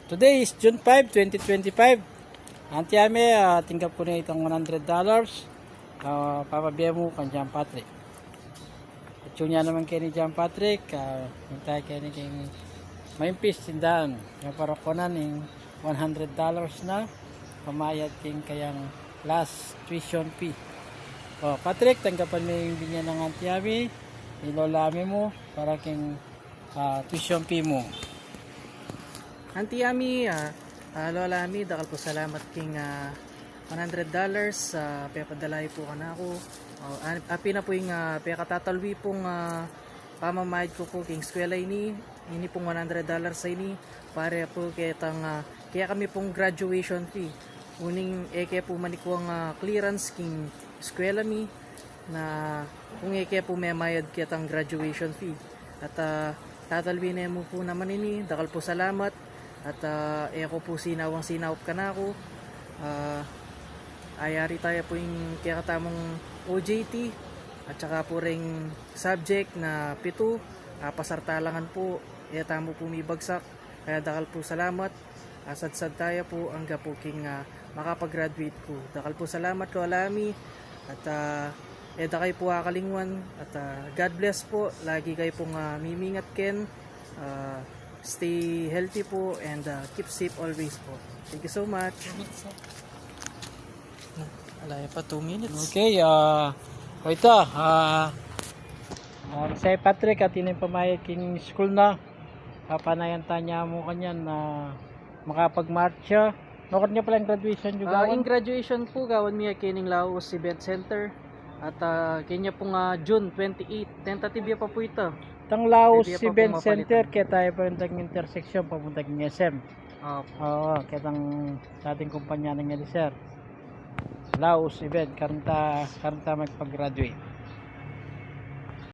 Today is June 5, 2025. Anti ame, tinggap ko na itong $100. Papabiya mo kan John Patrick. At yun nga naman kayo ni John Patrick, hintay kayo ni king maimpis tindahan. Yung parakonan ng $100 na pamayad king kayang last tuition fee. Patrick, tanggapan mo yung binya ng anti ame, ilolami mo para king tuition fee mo. Auntie Ami, Lola Ami, dakal po salamat king $100 pepadalay po ka na ako. Api na po yung pekatatalwi pong pamamayad ko po king eskwela ini pong $100 sa ini para po kaya kami pong graduation fee. Uning eke po manikuang clearance king eskwela mi na kung eke po may mayad kitang graduation fee. At tatalwi na mo po naman ini, dakal po salamat. At ako po sinawap ka na ako. Ayari tayo po yung kakatamong OJT at saka po ring subject na 7 pasartalangan po tamo po may bagsak, kaya dakal po salamat. Sad tayo po ang gapuking makapag-graduate po. Dakal po salamat ko alami at dakay po akalingwan at God bless po. Lagi kayo pong mimingat ken. Stay healthy po and keep safe always po. Thank you so much. Alaya pa 2 minutes. Okay, ito, si Patrick at yun yung pamayad king school na. Papanayan tanya mo kanyan na makapag-march siya. Nukot niya pala yung graduation juga. In graduation po, gawan miya kining Laos Event Center. At kanya pong June 28. Tentative pa po ito. Tang Laos Hindi pa Event po Center, kaya tayo pa rin intersection, papunta ng SM. Opo. Kaya tang dating kumpanya ng Elisir. Laos Event, karanta magpag-graduate.